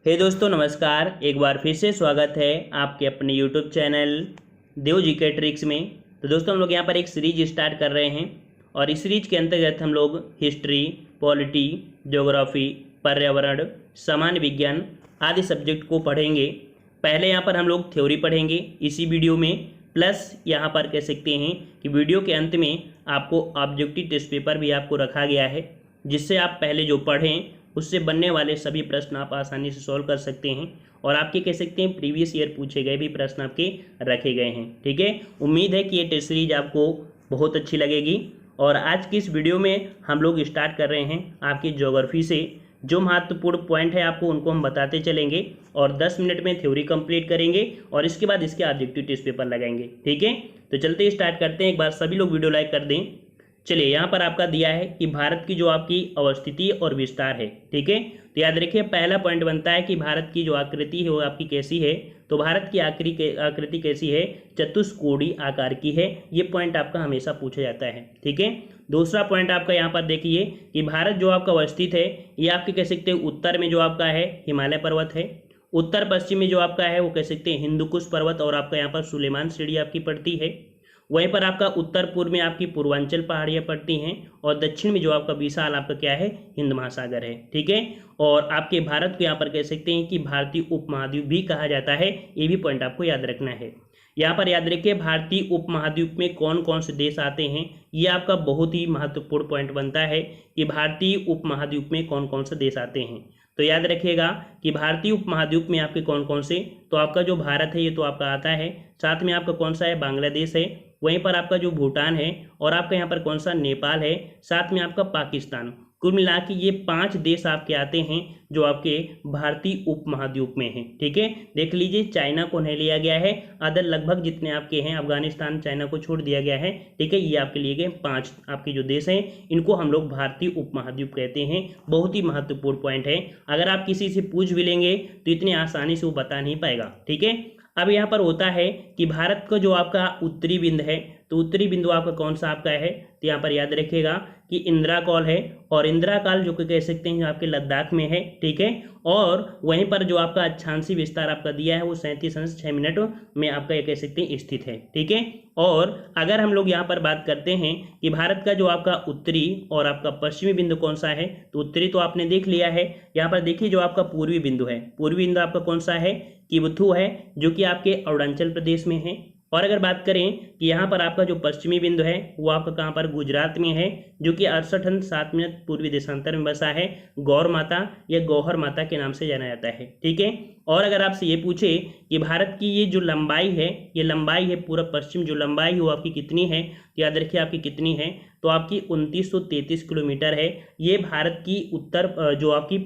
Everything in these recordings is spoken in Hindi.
दोस्तों नमस्कार। एक बार फिर से स्वागत है आपके अपने यूट्यूब चैनल देव जी के ट्रिक्स में। तो दोस्तों हम लोग यहाँ पर एक सीरीज स्टार्ट कर रहे हैं और इस सीरीज के अंतर्गत हम लोग हिस्ट्री, पॉलिटी, ज्योग्राफी, पर्यावरण, सामान्य विज्ञान आदि सब्जेक्ट को पढ़ेंगे। पहले यहाँ पर हम लोग थ्योरी पढ़ेंगे इसी वीडियो में, प्लस यहाँ पर कह सकते हैं कि वीडियो के अंत में आपको ऑब्जेक्टिव टेस्ट पेपर भी आपको रखा गया है, जिससे आप पहले जो पढ़ें उससे बनने वाले सभी प्रश्न आप आसानी से सॉल्व कर सकते हैं और आपके कह सकते हैं प्रीवियस ईयर पूछे गए भी प्रश्न आपके रखे गए हैं। ठीक है, उम्मीद है कि ये टेस्ट सीरीज आपको बहुत अच्छी लगेगी। और आज की इस वीडियो में हम लोग स्टार्ट कर रहे हैं आपकी ज्योग्राफी से। जो महत्वपूर्ण पॉइंट है आपको उनको हम बताते चलेंगे और 10 मिनट में थ्योरी कंप्लीट करेंगे और इसके बाद इसके ऑब्जेक्टिव टेस्ट पेपर लगाएंगे। ठीक है, तो चलते ही स्टार्ट करते हैं। एक बार सभी लोग वीडियो लाइक कर दें। चलिए, यहाँ पर आपका दिया है कि भारत की जो आपकी अवस्थिति और विस्तार है। ठीक है, तो याद रखिए पहला पॉइंट बनता है कि भारत की जो आकृति है वो आपकी कैसी है। तो भारत की आकृति कैसी है? चतुष्कोणीय आकार की है। ये पॉइंट आपका हमेशा पूछा जाता है। ठीक है, दूसरा पॉइंट आपका यहाँ पर देखिए कि भारत जो आपका अवस्थित है ये आपके कह सकते हैं उत्तर में जो आपका है हिमालय पर्वत है, उत्तर पश्चिम में जो आपका है वो कह सकते हैं हिंदुकुश पर्वत और आपका यहाँ पर सुलेमान श्रेणी आपकी पड़ती है। वहीं पर आपका उत्तर पूर्व में आपकी पूर्वांचल पहाड़ियाँ पड़ती हैं और दक्षिण में जो आपका विशाल आपका क्या है हिंद महासागर है। ठीक है, और आपके भारत को यहाँ पर कह सकते हैं कि भारतीय उपमहाद्वीप भी कहा जाता है। ये भी पॉइंट आपको याद रखना है। यहाँ पर याद रखिए भारतीय उपमहाद्वीप में कौन कौन से देश आते हैं, ये आपका बहुत ही महत्वपूर्ण पॉइंट बनता है कि भारतीय उपमहाद्वीप में कौन कौन से देश आते हैं। तो याद रखिएगा कि भारतीय उपमहाद्वीप में आपके कौन कौन से, तो आपका जो भारत है ये तो आपका आता है, साथ में आपका कौन सा है बांग्लादेश है, वहीं पर आपका जो भूटान है और आपका यहाँ पर कौन सा नेपाल है, साथ में आपका पाकिस्तान। कुल मिला के ये 5 देश आपके आते हैं जो आपके भारतीय उपमहाद्वीप में हैं। ठीक है, देख लीजिए चाइना को नहीं लिया गया है, अदर लगभग जितने आपके हैं अफगानिस्तान चाइना को छोड़ दिया गया है। ठीक है, ये आपके लिए गए 5 आपके जो देश हैं इनको हम लोग भारतीय उपमहाद्वीप कहते हैं। बहुत ही महत्वपूर्ण पॉइंट है, अगर आप किसी से पूछ भी लेंगे तो इतनी आसानी से वो बता नहीं पाएगा। ठीक है, अब यहाँ पर होता है कि भारत का जो आपका उत्तरी बिंदु है, तो उत्तरी बिंदु आपका कौन सा आपका है, तो यहाँ पर याद रखिएगा कि इंदिरा कॉल है और इंदिरा काल जो कि कह सकते हैं जो आपके लद्दाख में है। ठीक है, और वहीं पर जो आपका अक्षांशीय विस्तार आपका दिया है वो 37.6 में आपका ये कह सकते हैं स्थित है। ठीक है, और अगर हम लोग यहाँ पर बात करते हैं कि भारत का जो आपका उत्तरी और आपका पश्चिमी बिंदु कौन सा है, तो उत्तरी तो आपने देख लिया है। यहाँ पर देखिए जो आपका पूर्वी बिंदु है, पूर्वी बिंदु आपका कौन सा है, किबथु है, जो कि आपके अरुणाचल प्रदेश में है। और अगर बात करें कि यहाँ पर आपका जो पश्चिमी बिंदु है वो आपका कहाँ पर गुजरात में है, जो कि 68.7 पूर्वी देशांतर में बसा है। गौर माता या गौहर माता के नाम से जाना जाता है। ठीक है, और अगर आपसे ये पूछे कि भारत की ये जो लंबाई है, ये लंबाई है पूर्व पश्चिम जो लंबाई है वो आपकी कितनी है, तो याद रखिए आपकी कितनी है, तो आपकी 2933 किलोमीटर है। ये भारत की उत्तर जो आपकी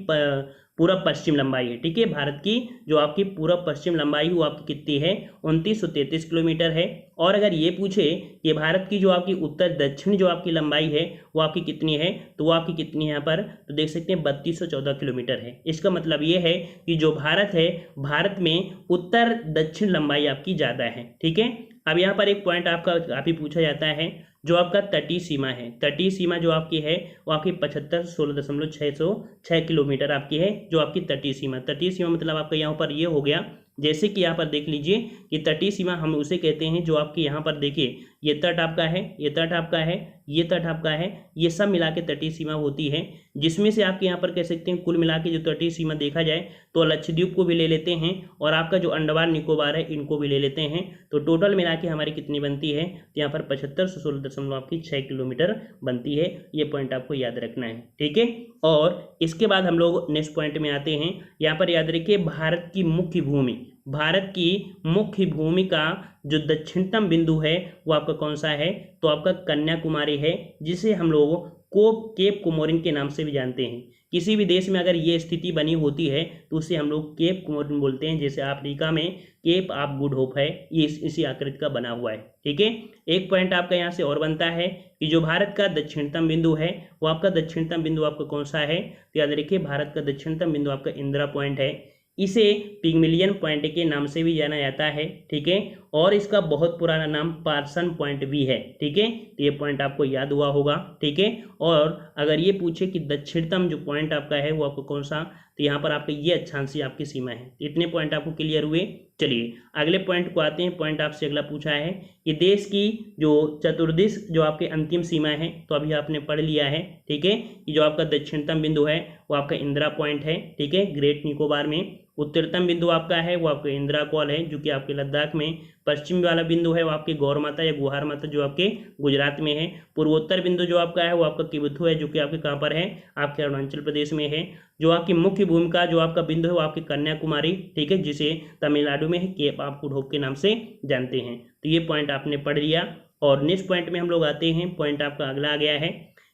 पूर्व पश्चिम लंबाई है। ठीक है, भारत की जो आपकी पूर्व पश्चिम लंबाई वो आपकी कितनी है, 2933 किलोमीटर है। और अगर ये पूछे कि भारत की जो आपकी उत्तर दक्षिण जो आपकी लंबाई है वो आपकी कितनी है, तो वो आपकी कितनी है यहाँ पर, तो देख सकते हैं 3214 किलोमीटर है। इसका मतलब ये है कि जो भारत है, भारत में उत्तर दक्षिण लंबाई आपकी ज़्यादा है। ठीक है, अब यहाँ पर एक पॉइंट आपका काफ़ी पूछा जाता है, जो आपका तटीय सीमा है, तटीय सीमा जो आपकी है वो आपकी 75/16.606 किलोमीटर आपकी है, जो आपकी तटीय सीमा। तटीय सीमा मतलब आपका यहाँ पर ये हो गया, जैसे कि यहाँ पर देख लीजिए कि तटीय सीमा हम उसे कहते हैं जो आपके यहाँ पर देखिए ये तट आपका है, ये तट आपका है, ये तट आपका है, ये सब मिला के तटीय सीमा होती है, जिसमें से आपके यहाँ पर कह सकते हैं कुल मिला के जो तटीय सीमा देखा जाए तो लक्षद्वीप को भी ले लेते हैं और आपका जो अंडमान निकोबार है इनको भी ले लेते हैं। तो टोटल मिला के हमारी कितनी बनती है, तो यहाँ पर 75/16.6 किलोमीटर बनती है। ये पॉइंट आपको याद रखना है। ठीक है, और इसके बाद हम लोग नेक्स्ट पॉइंट में आते हैं। यहाँ पर याद रखिए भारत की मुख्य भूमि, भारत की मुख्य भूमि का जो दक्षिणतम बिंदु है वो आपका कौन सा है, तो आपका कन्याकुमारी है, जिसे हम लोग केप कोमोरिन के नाम से भी जानते हैं। किसी भी देश में अगर ये स्थिति बनी होती है तो उसे हम लोग केप कोमोरिन बोलते हैं। जैसे अफ्रीका में केप ऑफ गुड होप है, ये इसी आकृति का बना हुआ है। ठीक है, एक पॉइंट आपका यहाँ से और बनता है कि जो भारत का दक्षिणतम बिंदु है वो आपका दक्षिणतम बिंदु आपका कौन सा है, तो याद रखिए भारत का दक्षिणतम बिंदु आपका इंदिरा पॉइंट है। इसे पिग्मिलियन पॉइंट के नाम से भी जाना जाता है। ठीक है, और इसका बहुत पुराना नाम पार्सन पॉइंट भी है। ठीक है, तो ये पॉइंट आपको याद हुआ होगा। ठीक है, और अगर ये पूछे कि दक्षिणतम जो पॉइंट आपका है वो आपको कौन सा, तो यहाँ पर आपका ये अक्षांशीय आपकी सीमा है। इतने पॉइंट आपको क्लियर हुए। चलिए अगले पॉइंट को आते हैं। पॉइंट आपसे अगला पूछा है कि देश की जो चतुर्दिश जो आपके अंतिम सीमा है, तो अभी आपने पढ़ लिया है, ठीक है, कि जो आपका दक्षिणतम बिंदु है वो आपका इंदिरा पॉइंट है, ठीक है, ग्रेट निकोबार में। उत्तरतम बिंदु आपका है वो आपका इंदिरा कॉल है जो कि आपके लद्दाख में। पश्चिमी वाला बिंदु है वो आपके गौर माता या गुहार माता जो आपके गुजरात में है। पूर्वोत्तर बिंदु जो आपका है वो आपका किबुथु है जो कि आपके कहाँ पर है, आपके अरुणाचल प्रदेश में है। जो आपकी मुख्य भूमिका जो आपका बिंदु है वो आपकी कन्याकुमारी, ठीक है, जिसे तमिलनाडु में है, केप ऑफ गुड होप के नाम से जानते हैं। तो ये पॉइंट आपने पढ़ लिया। और नेक्स्ट पॉइंट में हम लोग आते हैं। पॉइंट आपका अगला आ गया है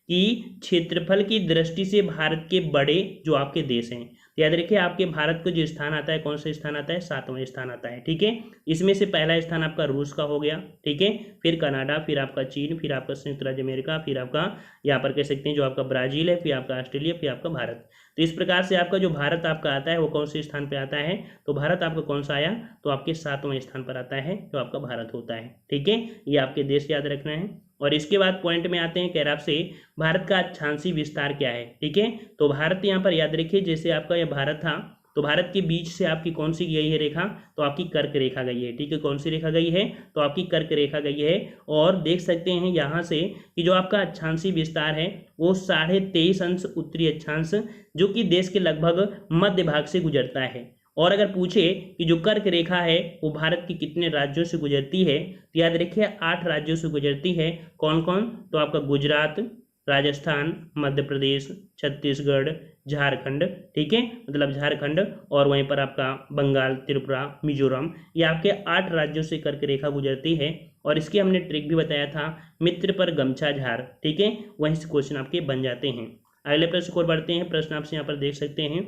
कि क्षेत्रफल की दृष्टि से भारत के बड़े जो आपके देश हैं। तो याद रखिए आपके भारत को जो स्थान आता है, कौन सा स्थान आता है, 7वां स्थान आता है, ठीक है। इसमें से पहला स्थान आपका रूस का हो गया, ठीक है, फिर कनाडा, फिर आपका चीन, फिर आपका संयुक्त राज्य अमेरिका, फिर आपका यहाँ पर कह सकते हैं जो आपका ब्राजील है, फिर आपका ऑस्ट्रेलिया, फिर आपका भारत। तो इस प्रकार से आपका जो भारत आपका आता है वो कौन से स्थान पे आता है, तो भारत आपका कौन सा आया, तो आपके 7वां स्थान पर आता है जो आपका भारत होता है, ठीक है। ये आपके देश याद रखना है। और इसके बाद पॉइंट में आते हैं, कह रहा आपसे भारत का अक्षांशीय विस्तार क्या है, ठीक है। तो भारत यहाँ पर याद रखिए, जैसे आपका यह भारत था तो भारत के बीच से आपकी कौन सी गई है रेखा, तो आपकी कर्क रेखा गई है, ठीक है। कौन सी रेखा गई है, तो आपकी कर्क रेखा गई है। और देख सकते हैं यहाँ से कि जो आपका अक्षांशीय विस्तार है वो 23.5 अंश उत्तरी अक्षांश जो कि देश के लगभग मध्य भाग से गुजरता है। और अगर पूछे कि जो कर्क रेखा है वो भारत के कितने राज्यों से गुजरती है, तो याद रखिए 8 राज्यों से गुजरती है। कौन कौन, तो आपका गुजरात, राजस्थान, मध्य प्रदेश, छत्तीसगढ़, झारखंड, ठीक है, मतलब झारखंड, और वहीं पर आपका बंगाल, त्रिपुरा, मिजोरम, ये आपके 8 राज्यों से कर्क रेखा गुजरती है। और इसके हमने ट्रिक भी बताया था, मित्र पर गमछा झार, ठीक है, वहीं से क्वेश्चन आपके बन जाते हैं। अगले प्रश्न को बढ़ते हैं। प्रश्न आपसे यहाँ पर देख सकते हैं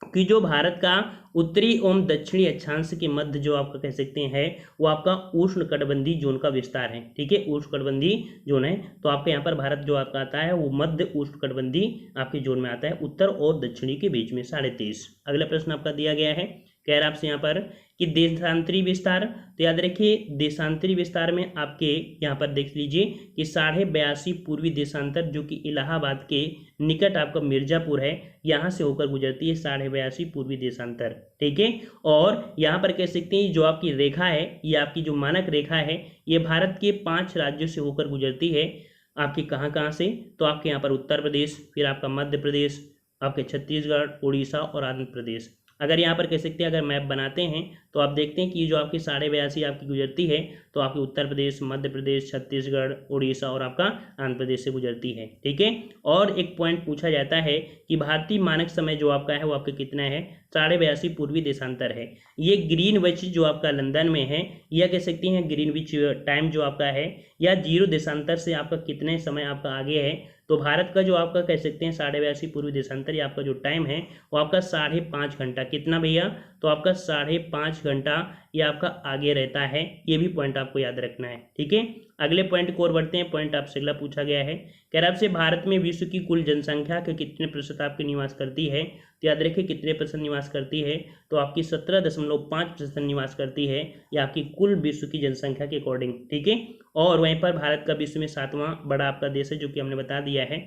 कि जो भारत का उत्तरी एवं दक्षिणी अक्षांश के मध्य जो आपका कह सकते हैं वो आपका उष्णकटिबंधीय जोन का विस्तार है, ठीक है, उष्णकटिबंधीय जोन है। तो आपके यहाँ पर भारत जो आपका आता है वो मध्य उष्णकटिबंधीय आपके जोन में आता है, उत्तर और दक्षिणी के बीच में 23.5। अगला प्रश्न आपका दिया गया है, कह रहा आपसे यहाँ पर कि देशांतरी विस्तार। तो याद रखिए देशांतरी विस्तार में आपके यहाँ पर देख लीजिए कि 82.5 पूर्वी देशांतर जो कि इलाहाबाद के निकट आपका मिर्जापुर है, यहाँ से होकर गुजरती है 82.5 पूर्वी देशांतर, ठीक है। और यहाँ पर कह सकते हैं जो आपकी रेखा है ये आपकी जो मानक रेखा है ये भारत के 5 राज्यों से होकर गुजरती है। आपकी कहाँ कहाँ से, तो आपके यहाँ पर उत्तर प्रदेश, फिर आपका मध्य प्रदेश, आपके छत्तीसगढ़, उड़ीसा और आंध्र प्रदेश। अगर यहाँ पर कह सकते हैं अगर मैप बनाते हैं तो आप देखते हैं कि ये जो आपकी 82.5 आपकी गुजरती है तो आपकी उत्तर प्रदेश, मध्य प्रदेश, छत्तीसगढ़, उड़ीसा और आपका आंध्र प्रदेश से गुजरती है, ठीक है। और एक पॉइंट पूछा जाता है कि भारतीय मानक समय जो आपका है वो आपका कितना है, 82.5 पूर्वी देशांतर है। ये ग्रीनविच जो आपका लंदन में है, या कह सकते हैं ग्रीनविच टाइम जो आपका है, या 0 देशांतर से आपका कितने समय आपका आगे है। तो भारत का जो आपका कह सकते हैं 82.5 पूर्वी देशांतर या आपका जो टाइम है वो आपका 5.5 घंटा, कितना भैया, तो आपका 5.5 घंटा ये आपका आगे रहता है। ये भी पॉइंट आपको याद रखना है, ठीक है। अगले पॉइंट को और बढ़ते हैं। पॉइंट आपसे अगला पूछा गया है, कह रहा आपसे भारत में विश्व की कुल जनसंख्या के कितने प्रतिशत आपके निवास करती है। तो याद रखिए कितने प्रतिशत निवास करती है, तो आपकी 17.5% निवास करती है, या आपकी कुल विश्व की जनसंख्या के अकॉर्डिंग, ठीक है। और वहीं पर भारत का विश्व में 7वां बड़ा आपका देश है जो कि हमने बता दिया है।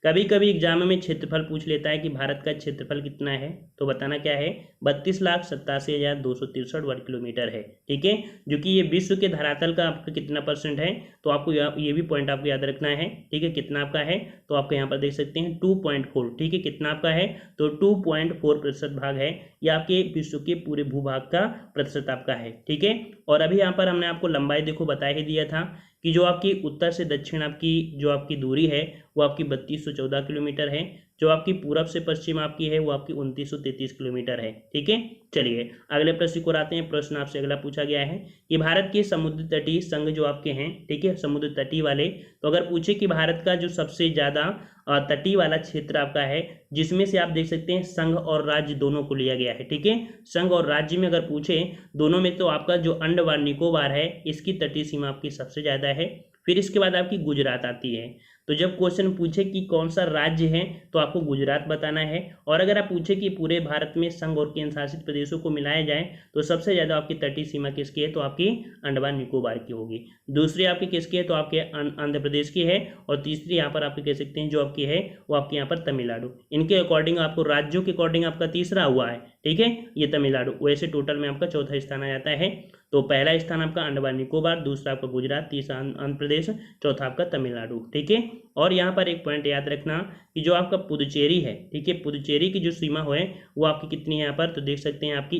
कभी कभी एग्जाम में क्षेत्रफल पूछ लेता है कि भारत का क्षेत्रफल कितना है, तो बताना क्या है, 32,87,263 वर्ग किलोमीटर है, ठीक है। जो कि ये विश्व के धरातल का आपका कितना % है, तो आपको ये भी पॉइंट आपको याद रखना है, ठीक है। कितना आपका है, तो आपको यहाँ पर देख सकते हैं 2.4, ठीक है। कितना आपका है, तो 2.4% भाग है, यह आपके विश्व के पूरे भूभाग का प्रतिशत आपका है, ठीक है। और अभी यहाँ पर हमने आपको लंबाई देखो बता ही दिया था कि जो आपकी उत्तर से दक्षिण आपकी जो आपकी दूरी है वो आपकी 3214 किलोमीटर है। जो आपकी पूरब से पश्चिम आपकी है वो आपकी 2933 किलोमीटर है, ठीक है। चलिए अगले प्रश्न को आते हैं। प्रश्न आपसे अगला पूछा गया है कि भारत के समुद्र तटीय संघ जो आपके हैं, ठीक है, समुद्र तटीय वाले, तो अगर पूछे कि भारत का जो सबसे ज़्यादा तटीय वाला क्षेत्र आपका है जिसमें से आप देख सकते हैं संघ और राज्य दोनों को लिया गया है, ठीक है। संघ और राज्य में अगर पूछे दोनों में तो आपका जो अंडमान निकोबार है इसकी तटीय सीमा आपकी सबसे ज़्यादा है। फिर इसके बाद आपकी गुजरात आती है। तो जब क्वेश्चन पूछे कि कौन सा राज्य है तो आपको गुजरात बताना है, और अगर आप पूछे कि पूरे भारत में संघ और केंद्र शासित प्रदेशों को मिलाया जाए तो सबसे ज़्यादा आपकी तटीय सीमा किसकी है, तो आपकी अंडमान निकोबार की होगी। दूसरी आपकी किसकी है, तो आपके आंध्र प्रदेश की है, और तीसरी यहाँ पर आपकी कह सकते हैं जो आपकी है वो आपके यहाँ पर तमिलनाडु। इनके अकॉर्डिंग आपको राज्यों के अकॉर्डिंग आपका तीसरा हुआ है, ठीक है, ये तमिलनाडु। वैसे टोटल में आपका चौथा स्थान आ जाता है। तो पहला स्थान आपका अंडमान निकोबार, दूसरा आपका गुजरात, तीसरा आंध्र प्रदेश, चौथा आपका तमिलनाडु, ठीक है। और यहाँ पर एक पॉइंट याद रखना कि जो आपका पुदुचेरी है, ठीक है, पुदुचेरी की जो सीमा है वो आपकी कितनी है यहाँ पर, तो देख सकते हैं आपकी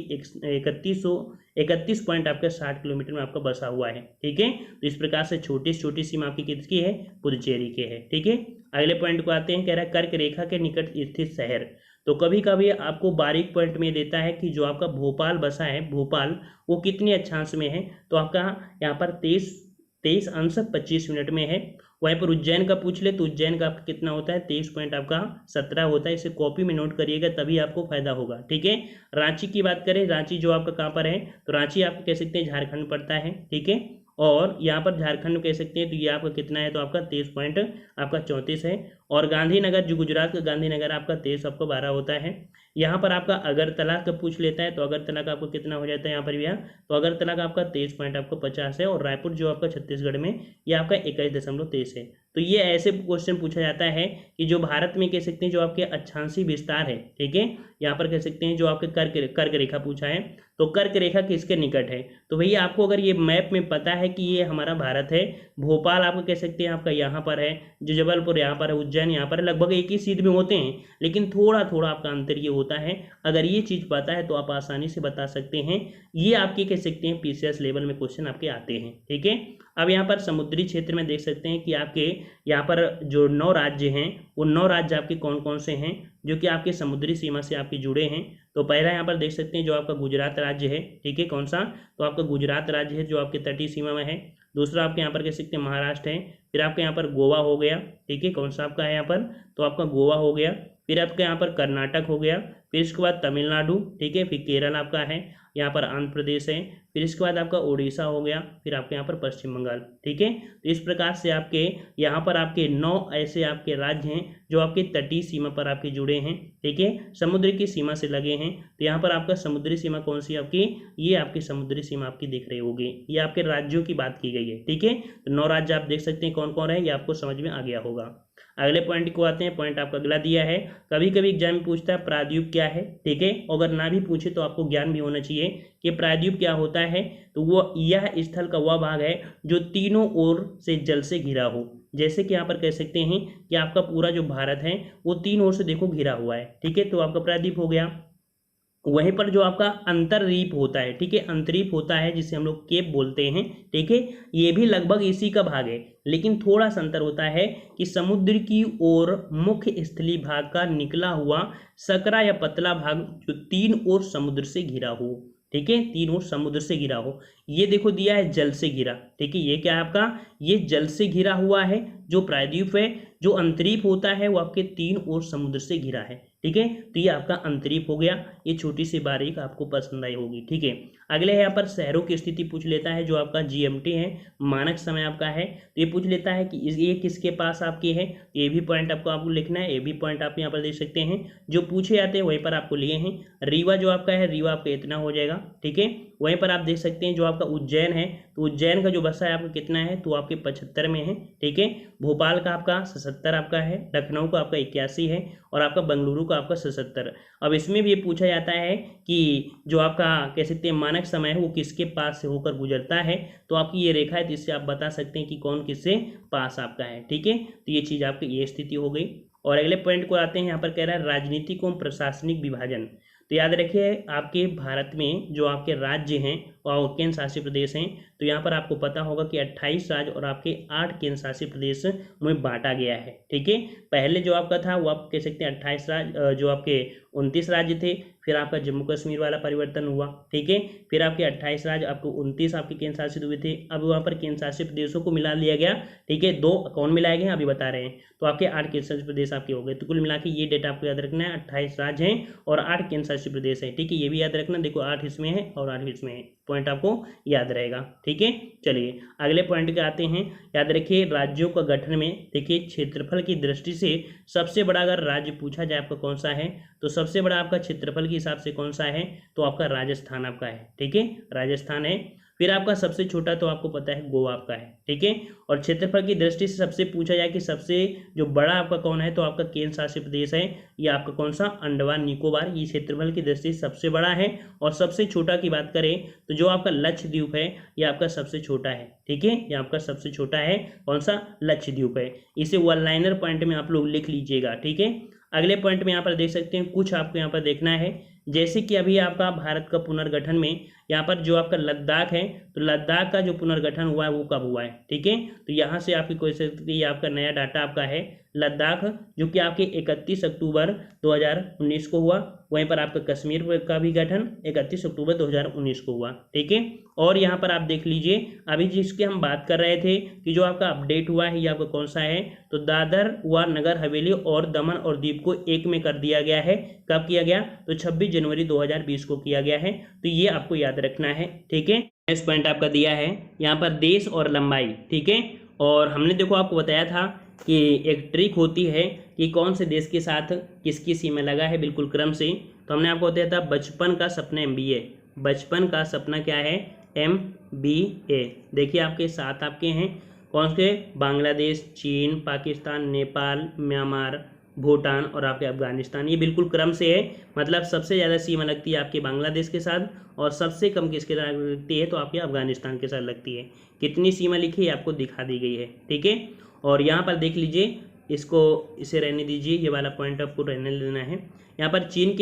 31 पॉइंट आपका 60 किलोमीटर में आपका बसा हुआ है, ठीक है। तो इस प्रकार से छोटी छोटी सीमा आपकी किसकी है, पुदुचेरी के है, ठीक है। अगले पॉइंट को आते हैं, कह रहा है कर्क रेखा के निकट स्थित शहर। तो कभी कभी आपको बारीक पॉइंट में देता है कि जो आपका भोपाल बसा है, भोपाल वो कितने अक्षांश में है, तो आपका यहाँ पर 23 अंश 25 मिनट में है। वहीं पर उज्जैन का पूछ ले तो उज्जैन का आपका कितना होता है, 23 पॉइंट आपका 17 होता है। इसे कॉपी में नोट करिएगा तभी आपको फायदा होगा, ठीक है। रांची की बात करें, रांची जो आपका कहाँ पर है, तो रांची आप कह सकते हैं झारखंड पड़ता है, ठीक है। और यहाँ पर झारखंड कह सकते हैं, तो ये आपका कितना है, तो आपका 23 पॉइंट आपका 34 है। और गांधीनगर जो गुजरात का गांधीनगर आपका 23 आपको 12 होता है। यहाँ पर आपका अगरतला का पूछ लेता है तो अगरतला का आपको कितना हो जाता है यहाँ पर भैया, तो अगरतला का आपका 23 पॉइंट आपको 50 है। और रायपुर जो आपका छत्तीसगढ़ में ये आपका 21.23 है। तो ये ऐसे क्वेश्चन पूछा जाता है कि जो भारत में कह सकते हैं जो आपके अक्षांशीय विस्तार है, ठीक है, यहाँ पर कह सकते हैं जो आपके कर्क रेखा पूछा है, तो कर्क रेखा किसके निकट है, तो भैया आपको अगर ये मैप में पता है कि ये हमारा भारत है, भोपाल आपको कह सकते हैं आपका यहाँ पर है, जो जबलपुर यहाँ पर है, उज्जैन यहाँ पर है, लगभग एक ही सीध में होते हैं, लेकिन थोड़ा थोड़ा आपका अंतर ये होता है। अगर ये चीज़ पता है तो आप आसानी से बता सकते हैं। ये आपके कह सकते हैं पीसीएस लेवल में क्वेश्चन आपके आते हैं, ठीक है। अब यहाँ पर समुद्री क्षेत्र में देख सकते हैं कि आपके यहाँ पर जो 9 राज्य हैं वो 9 राज्य आपके कौन कौन से हैं जो कि आपके समुद्री सीमा से आपके जुड़े हैं। तो पहला यहाँ पर देख सकते हैं जो आपका गुजरात राज्य है, ठीक है, कौन सा, तो आपका गुजरात राज्य है जो आपके तटीय सीमा में है। दूसरा आपके यहाँ पर कह सकते हैं महाराष्ट्र है। फिर आपके यहाँ पर गोवा हो गया, ठीक है, कौन सा आपका है यहाँ पर, तो आपका गोवा हो गया। फिर आपके यहाँ पर कर्नाटक हो गया। फिर इसके बाद तमिलनाडु, ठीक है, फिर केरल आपका है, यहाँ पर आंध्र प्रदेश है। फिर इसके बाद आपका उड़ीसा हो गया। फिर आपके यहाँ पर पश्चिम बंगाल, ठीक है। तो इस प्रकार से आपके यहाँ पर आपके 9 ऐसे आपके राज्य हैं जो आपके तटीय सीमा पर आपके जुड़े हैं, ठीक है, समुद्र की सीमा से लगे हैं। तो यहाँ पर आपका समुद्री सीमा कौन सी आपकी, ये आपकी समुद्री सीमा आपकी दिख रही होगी। ये आपके राज्यों की बात की गई है, ठीक है। तो 9 राज्य आप देख सकते हैं कौन कौन है, ये आपको समझ में आ गया होगा। अगले पॉइंट को आते हैं। पॉइंट आपका अगला दिया है, कभी कभी एग्जाम में पूछता है प्रायद्वीप क्या है, ठीक है। अगर ना भी पूछे तो आपको ज्ञान भी होना चाहिए कि प्रायद्वीप क्या होता है। तो वो यह स्थल का वह भाग है जो तीनों ओर से जल से घिरा हो। जैसे कि यहाँ पर कह सकते हैं कि आपका पूरा जो भारत है वो 3 ओर से देखो घिरा हुआ है, ठीक है, तो आपका प्रायद्वीप हो गया। वहीं पर जो आपका अंतरद्वीप होता है, ठीक है, अंतरद्वीप होता है जिसे हम लोग केप बोलते हैं, ठीक है, ये भी लगभग इसी का भाग है, लेकिन थोड़ा सा अंतर होता है कि समुद्र की ओर मुख्य स्थलीय भाग का निकला हुआ सकरा या पतला भाग जो 3 ओर समुद्र से घिरा हो, ठीक है, 3 ओर समुद्र से घिरा हो। ये देखो दिया है जल से घिरा, ठीक है, ये क्या है आपका, ये जल से घिरा हुआ है जो प्रायद्वीप है। जो अंतरीप होता है वो आपके 3 ओर समुद्र से घिरा है, ठीक है, तो ये आपका अंतरीप हो गया। ये छोटी सी बारीक आपको पसंद आई होगी, ठीक है। अगले यहाँ पर शहरों की स्थिति पूछ लेता है, जो आपका जीएमटी है, मानक समय आपका है, तो ये पूछ लेता है कि ये किसके पास आपकी है। ये भी पॉइंट आपको लिखना है, ये भी पॉइंट आप यहाँ पर देख सकते हैं जो पूछे जाते हैं वहीं पर आपको लिए हैं। रीवा जो आपका है, रीवा आपका इतना हो जाएगा, ठीक है। वहीं पर आप देख सकते हैं जो आपका उज्जैन है, तो उज्जैन का जो बसा है आपका कितना है, तो आपके 75 में है, ठीक है। भोपाल का आपका 77 आपका है, लखनऊ का आपका 81 है, और आपका बेंगलुरु का आपका 77। अब इसमें भी ये पूछा जाता है कि जो आपका कह सकते हैं मानक समय है वो किसके पास से होकर गुजरता है। तो आपकी ये रेखा है जिससे आप बता सकते हैं कि कौन किससे पास आपका है, ठीक है। तो ये चीज़ आपकी ये स्थिति हो गई। और अगले पॉइंट को आते हैं, यहाँ पर कह रहा है राजनीतिक एवं प्रशासनिक विभाजन। तो याद रखिए आपके भारत में जो आपके राज्य हैं और केंद्र शासित प्रदेश हैं, तो यहाँ पर आपको पता होगा कि 28 राज्य और आपके 8 केंद्र शासित प्रदेश में बांटा गया है, ठीक है। पहले जो आपका था वो आप कह सकते हैं 28 राज्य, जो आपके 29 राज्य थे, फिर आपका जम्मू कश्मीर वाला परिवर्तन हुआ, ठीक है। फिर आपके 28 राज्य, आपको 29 आपके केंद्र शासित हुए थे। अब वहाँ पर केंद्र शासित प्रदेशों को मिला लिया गया, ठीक है। 2 कौन मिलाए गए अभी बता रहे हैं, तो आपके 8 केंद्र शासित प्रदेश आपके हो गए। तो कुल मिला के ये डेटा आपको याद रखना है, 28 राज्य हैं और 8 केंद्र शासित प्रदेश हैं, ठीक है। ये भी याद रखना, देखो 8 इसमें है और 8 इसमें है, पॉइंट आपको याद रहेगा, ठीक है। चलिए अगले पॉइंट पे आते हैं। याद रखिए राज्यों का गठन में देखिए क्षेत्रफल की दृष्टि से सबसे बड़ा अगर राज्य पूछा जाए आपका कौन सा है, तो सबसे बड़ा आपका क्षेत्रफल के हिसाब से कौन सा है, तो आपका राजस्थान आपका है, ठीक है, राजस्थान है। फिर आपका सबसे छोटा तो आपको पता है गोवा आपका है, ठीक है। और क्षेत्रफल की दृष्टि से सबसे पूछा जाए कि सबसे जो बड़ा आपका कौन है, तो आपका केंद्र शासित प्रदेश है, ये आपका कौन सा, अंडमान निकोबार, ये क्षेत्रफल की दृष्टि से सबसे बड़ा है। और सबसे छोटा की बात करें तो जो आपका लक्षद्वीप है ये आपका सबसे छोटा है, ठीक है, ये आपका सबसे छोटा है, कौन सा, लक्षद्वीप है। इसे वन लाइनर पॉइंट में आप लोग लिख लीजिएगा, ठीक है। अगले पॉइंट में यहाँ पर देख सकते हैं, कुछ आपको यहाँ पर देखना है, जैसे कि अभी आपका भारत का पुनर्गठन में यहाँ पर जो आपका लद्दाख है, तो लद्दाख का जो पुनर्गठन हुआ है वो कब हुआ है, ठीक है। तो यहाँ से आपकी कोई ये आपका नया डाटा आपका है लद्दाख, जो कि आपके 31 अक्टूबर 2019 को हुआ। वहीं पर आपका कश्मीर का भी गठन 31 अक्टूबर 2019 को हुआ, ठीक है। और यहाँ पर आप देख लीजिए अभी जिसके हम बात कर रहे थे कि जो आपका अपडेट हुआ है ये आपका कौन सा है, तो दादर व नगर हवेली और दमन और दीव को एक में कर दिया गया है। कब किया गया, तो 26 जनवरी 2020 को किया गया है। तो ये आपको याद रखना है, ठीक है। नेक्स्ट पॉइंट आपका दिया है यहाँ पर देश और लंबाई, ठीक है। और हमने देखो आपको बताया था कि एक ट्रिक होती है कि कौन से देश के साथ किसकी सीमा लगा है, बिल्कुल क्रम से। तो हमने आपको बताया था बचपन का सपना MBA, बचपन का सपना क्या है, MBA। देखिए आपके 7 आपके हैं, कौन से, बांग्लादेश, चीन, पाकिस्तान, नेपाल, म्यांमार, भूटान और आपके अफगानिस्तान। ये बिल्कुल क्रम से है, मतलब सबसे ज़्यादा सीमा लगती है आपके बांग्लादेश के साथ और सबसे कम किसके साथ लगती है, तो आपके अफगानिस्तान के साथ लगती है। कितनी सीमा लिखी है आपको दिखा दी गई है, ठीक है। और यहाँ पर देख लीजिए, इसे रहने दीजिए, ये वाला पॉइंट आपको रहने देना है। यहाँ पर चीन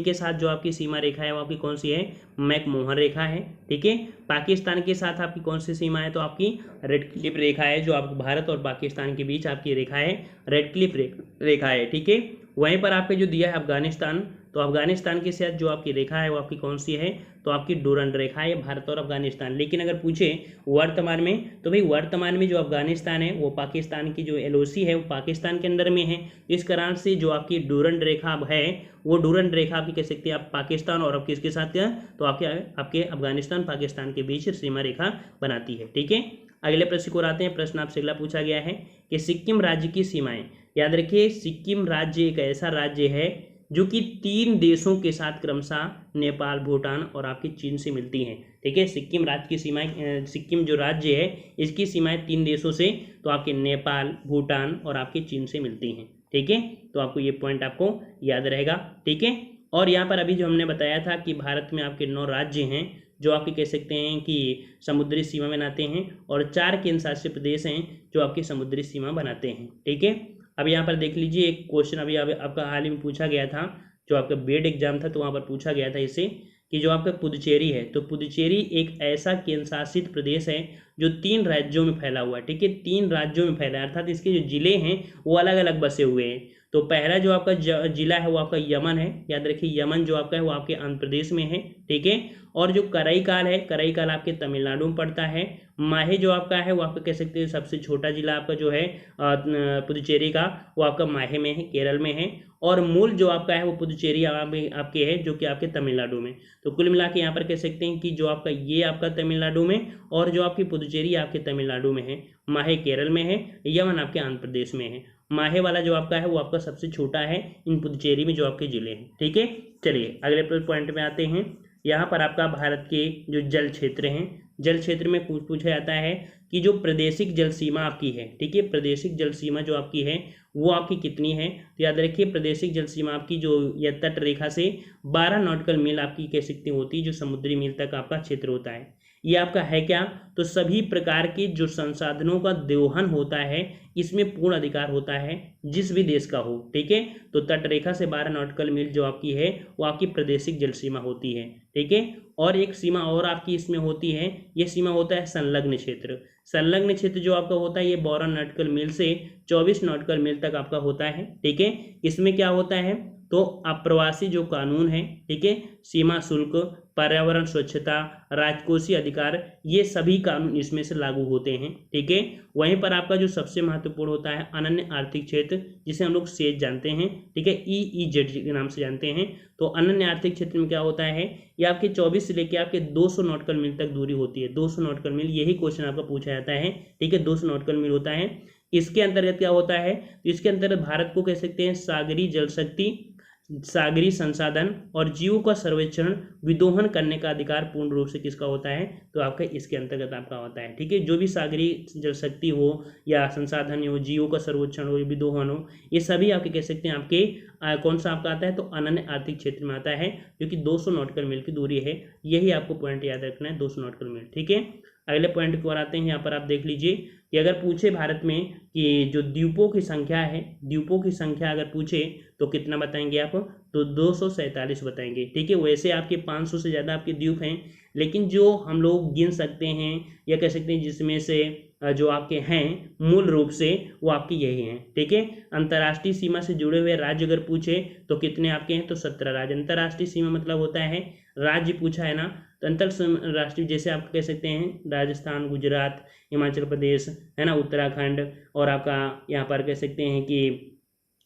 के साथ जो आपकी सीमा रेखा है वो आपकी कौन सी है, मैकमोहन रेखा है, ठीक है। पाकिस्तान के साथ आपकी कौन सी सीमा है, तो आपकी रेड क्लिफ रेखा है, जो आपको भारत और पाकिस्तान के बीच आपकी रेखा है, रेड क्लिफ रेखा है, ठीक है। वहीं पर आपके जो दिया है अफगानिस्तान, तो अफगानिस्तान के साथ जो आपकी रेखा है वो आपकी कौन सी है, तो आपकी डूरंड रेखा है, भारत और अफगानिस्तान। लेकिन अगर पूछे वर्तमान में, तो भाई वर्तमान में जो अफगानिस्तान है वो पाकिस्तान की जो LOC है वो पाकिस्तान के अंदर में है। इस कारण से जो आपकी डूरंड रेखा है वो डूरंड रेखा आपकी कह सकते हैं आप पाकिस्तान और अब किसके साथ है, तो आपके अफगानिस्तान पाकिस्तान के बीच सीमा रेखा बनाती है, ठीक है। अगले प्रश्न को आते हैं। प्रश्न आपसे अगला पूछा गया है कि सिक्किम राज्य की सीमाएं। याद रखिए सिक्किम राज्य एक ऐसा राज्य है जो कि 3 देशों के साथ क्रमशः नेपाल, भूटान और आपकी चीन से मिलती हैं, ठीक है। सिक्किम राज्य की सीमाएं, सिक्किम जो राज्य है इसकी सीमाएं 3 देशों से, तो आपके नेपाल, भूटान और आपके चीन से मिलती हैं, ठीक है। तो आपको ये पॉइंट आपको याद रहेगा, ठीक है। और यहाँ पर अभी जो हमने बताया था कि भारत में आपके 9 राज्य हैं जो आपके कह सकते हैं कि समुद्री सीमा बनाते हैं और 4 केंद्र शासित प्रदेश हैं जो आपकी समुद्री सीमा बनाते हैं, ठीक है। अब यहाँ पर देख लीजिए एक क्वेश्चन अभी आपका हाल ही में पूछा गया था, जो आपका बीएड एग्जाम था, तो वहाँ पर पूछा गया था इसे कि जो आपका पुदुचेरी है, तो पुदुचेरी एक ऐसा केंद्र शासित प्रदेश है जो 3 राज्यों में फैला हुआ है, ठीक है। 3 राज्यों में फैला है, अर्थात इसके जो जिले हैं वो अलग अलग बसे हुए हैं। तो पहला जो आपका जिला है वो आपका यमन है, याद रखिए यमन जो आपका है वो आपके आंध्र प्रदेश में है, ठीक है। और जो कराईकाल है, कराईकाल आपके तमिलनाडु में पड़ता है। माहे जो आपका है वो आपका कह सकते हैं सबसे छोटा जिला आपका जो है पुदुचेरी का, वो आपका माहे में है, केरल में है। और मूल जो आपका है वो पुदुचेरी आपके है जो कि आपके तमिलनाडु में। तो कुल मिला के यहाँ पर कह सकते हैं कि जो आपका ये आपका तमिलनाडु में और जो आपकी पुदुचेरी आपके तमिलनाडु में है, माहे केरल में है, यमन आपके आंध्र प्रदेश में है। माहे वाला जो आपका है वो आपका सबसे छोटा है इन पुदुचेरी में जो आपके जिले हैं, ठीक है। चलिए अगले पॉइंट में आते हैं। यहाँ पर आपका भारत के जो जल क्षेत्र हैं, जल क्षेत्र में पूछा जाता है कि जो प्रादेशिक जल सीमा आपकी है, ठीक है, प्रादेशिक जल सीमा जो आपकी है वो आपकी कितनी है। तो याद रखिए प्रादेशिक जल सीमा आपकी जो यह तट रेखा से 12 नॉटिकल मील आपकी कह सकती होती है, जो समुद्री मील तक आपका क्षेत्र होता है। ये आपका है क्या, तो सभी प्रकार के जो संसाधनों का दोहन होता है इसमें पूर्ण अधिकार होता है जिस भी देश का हो, ठीक है। तो तट रेखा से 12 नॉटिकल मील जो आपकी है वो आपकी प्रादेशिक जल सीमा होती है, ठीक है। और एक सीमा और आपकी इसमें होती है, ये सीमा होता है संलग्न क्षेत्र। संलग्न क्षेत्र जो आपका होता है ये 12 नॉटिकल मील से 24 नॉटिकल मील तक आपका होता है, ठीक है। इसमें क्या होता है, तो अप्रवासी जो कानून है, ठीक है, सीमा शुल्क, पर्यावरण स्वच्छता, राजकोषीय अधिकार, ये सभी कानून इसमें से लागू होते हैं, ठीक है। वहीं पर आपका जो सबसे महत्वपूर्ण होता है अनन्य आर्थिक क्षेत्र, जिसे हम लोग सेज जानते हैं, ठीक है, EEZ के नाम से जानते हैं। तो अनन्य आर्थिक क्षेत्र में क्या होता है, ये आपके 24 से लेकर आपके 200 नॉटिकल मील तक दूरी होती है। 200 नॉटिकल मील, यही क्वेश्चन आपका पूछा जाता है, ठीक है, 200 नॉटिकल मील होता है। इसके अंतर्गत क्या होता है, तो इसके अंतर्गत भारत को कह सकते हैं सागरीय जल शक्ति, सागरीय संसाधन और जीवों का सर्वेक्षण, विदोहन करने का अधिकार पूर्ण रूप से किसका होता है, तो आपका इसके अंतर्गत आपका होता है, ठीक है। जो भी सागरीय जल शक्ति हो या संसाधन हो, जीवों का सर्वेक्षण हो, विदोहन हो, ये सभी आपके कह सकते हैं आपके कौन सा आपका आता है, तो अनन्य आर्थिक क्षेत्र में आता है, जो कि 200 नॉटिकल मील की दूरी है। यही आपको पॉइंट याद रखना है, 200 नॉटिकल मील, ठीक है। अगले पॉइंट को आते हैं, यहाँ पर आप देख लीजिए कि अगर पूछे भारत में कि जो द्वीपों की संख्या है, द्वीपों की संख्या अगर पूछे तो कितना बताएंगे आप, तो 247 बताएंगे, ठीक है। वैसे आपके 500 से ज़्यादा आपके द्वीप हैं, लेकिन जो हम लोग गिन सकते हैं या कह सकते हैं जिसमें से जो आपके हैं मूल रूप से वो आपके यही हैं, ठीक है। अंतर्राष्ट्रीय सीमा से जुड़े हुए राज्य अगर पूछे तो कितने आपके हैं, तो 17 राज्य। अंतर्राष्ट्रीय सीमा मतलब होता है राज्य पूछा है ना, तो अंतर्राष्ट्रीय जैसे आप कह सकते हैं राजस्थान, गुजरात, हिमाचल प्रदेश, है ना, उत्तराखंड, और आपका यहाँ पर कह सकते हैं कि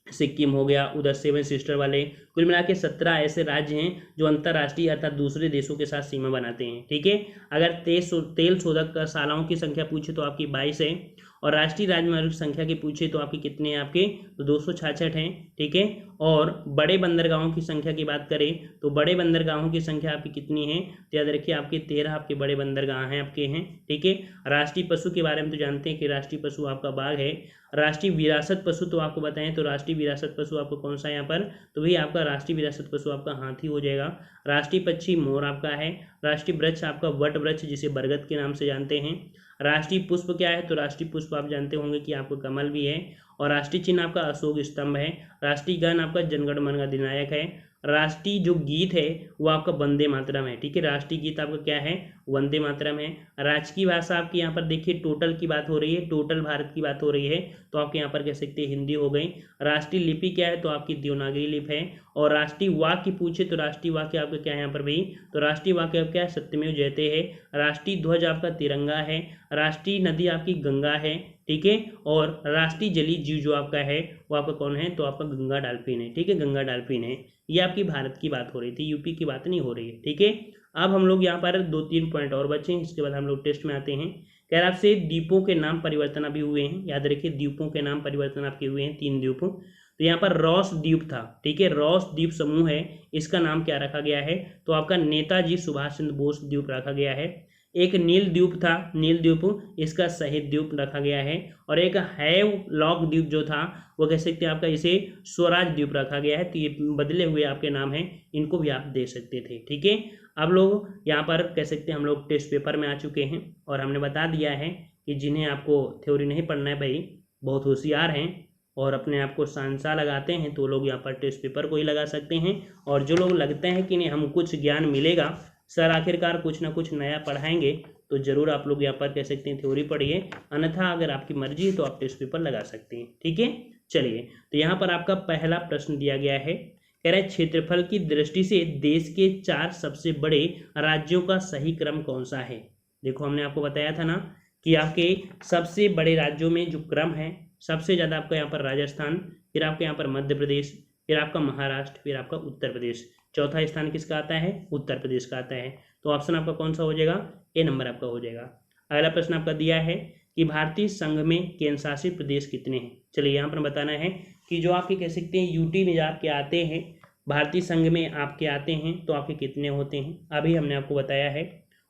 सिक्किम हो गया, उधर 7 सिस्टर वाले, कुल मिला के 17 ऐसे राज्य हैं जो अंतर्राष्ट्रीय अर्थात दूसरे देशों के साथ सीमा बनाते हैं, ठीक है। अगर तेल शोधक शालाओं की संख्या पूछे तो आपकी 22 है, और राष्ट्रीय राजमार्ग संख्या की पूछे तो आपकी कितने हैं, आपके तो 266 हैं, ठीक है। और बड़े बंदरगाहों की संख्या की बात करें तो बड़े बंदरगाहों की संख्या आपकी कितनी है, तो याद रखिए आपके 13 आपके बड़े बंदरगाह हैं आपके हैं, ठीक है। राष्ट्रीय पशु के बारे में तो जानते हैं कि राष्ट्रीय पशु आपका बाघ है। राष्ट्रीय विरासत पशु तो आपको बताएं तो राष्ट्रीय विरासत पशु आपको कौन सा है यहाँ पर, तो वही आपका राष्ट्रीय विरासत पशु आपका हाथी हो जाएगा। राष्ट्रीय पक्षी मोर आपका है। राष्ट्रीय वृक्ष आपका वट वृक्ष, जिसे बरगद के नाम से जानते हैं। राष्ट्रीय पुष्प क्या है, तो राष्ट्रीय पुष्प आप जानते होंगे कि आपको कमल भी है। और राष्ट्रीय चिन्ह आपका अशोक स्तंभ है। राष्ट्रीय गान आपका जनगण मन अधिनायक है। राष्ट्रीय जो गीत है वो आपका वंदे मातरम है, ठीक है। राष्ट्रीय गीत आपका क्या है, वंदे मातरम है। राजकीय भाषा आपकी यहाँ पर देखिए टोटल की बात हो रही है, टोटल भारत की बात हो रही है, तो आपके यहाँ पर कह सकते हैं हिंदी हो गई। राष्ट्रीय लिपि क्या है, तो आपकी देवनागरी लिपि है। और राष्ट्रीय वाक्य पूछे तो राष्ट्रीय वाक्य आपका क्या है यहाँ पर भाई, तो राष्ट्रीय वाक्य आपका क्या है, सत्यमेव जयते है। राष्ट्रीय ध्वज आपका तिरंगा है। राष्ट्रीय नदी आपकी गंगा है, ठीक है। और राष्ट्रीय जलीय जीव जो आपका है वो आपका कौन है, तो आपका गंगा डॉल्फिन है, ठीक है, गंगा डॉल्फिन है। ये आपकी भारत की बात हो रही थी, यूपी की बात नहीं हो रही है, ठीक है। अब हम लोग यहाँ पर 2-3 पॉइंट और बचे हैं, इसके बाद हम लोग टेस्ट में आते हैं। कह रहा आपसे द्वीपों के नाम परिवर्तन अभी हुए हैं, याद रखिए द्वीपों के नाम परिवर्तन आपके हुए हैं 3 द्वीपों। तो यहाँ पर रॉस द्वीप था, ठीक है, रॉस द्वीप समूह है, इसका नाम क्या रखा गया है, तो आपका नेताजी सुभाष चंद्र बोस द्वीप रखा गया है। एक नील द्वीप था, नील द्वीप, इसका शहीद द्वीप रखा गया है। और एक हैव लॉक द्वीप जो था वो कह सकते हैं आपका इसे स्वराज द्वीप रखा गया है। तो ये बदले हुए आपके नाम हैं, इनको भी आप दे सकते थे, ठीक है। अब लोग यहाँ पर कह सकते हैं हम लोग टेस्ट पेपर में आ चुके हैं और हमने बता दिया है कि जिन्हें आपको थ्योरी नहीं पढ़ना है भाई, बहुत होशियार हैं और अपने आप को सांसा लगाते हैं, तो लोग यहाँ पर टेस्ट पेपर को ही लगा सकते हैं। और जो लोग लगते हैं कि नहीं हम कुछ ज्ञान मिलेगा, सर आखिरकार कुछ ना कुछ नया पढ़ाएंगे, तो ज़रूर आप लोग यहाँ पर कह सकते हैं थ्योरी पढ़िए, अन्यथा अगर आपकी मर्जी है तो आप टेस्ट पेपर लगा सकते हैं, ठीक है। चलिए, तो यहाँ पर आपका पहला प्रश्न दिया गया है, कह रहा है क्षेत्रफल की दृष्टि से देश के 4 सबसे बड़े राज्यों का सही क्रम कौन सा है। देखो हमने आपको बताया था ना कि आपके सबसे बड़े राज्यों में जो क्रम है, सबसे ज़्यादा आपका यहाँ पर राजस्थान, फिर आपके यहाँ पर मध्य प्रदेश, फिर आपका महाराष्ट्र, फिर आपका उत्तर प्रदेश। चौथा स्थान किसका आता है, उत्तर प्रदेश का आता है। तो ऑप्शन आपका कौन सा हो जाएगा, ए नंबर आपका हो जाएगा। अगला प्रश्न आपका दिया है कि भारतीय संघ में केंद्र शासित प्रदेश कितने हैं। चलिए यहाँ पर बताना है कि जो आपके कह सकते हैं यूटी में आपके आते हैं, भारतीय संघ में आपके आते हैं, तो आपके कितने होते हैं, अभी हमने आपको बताया है।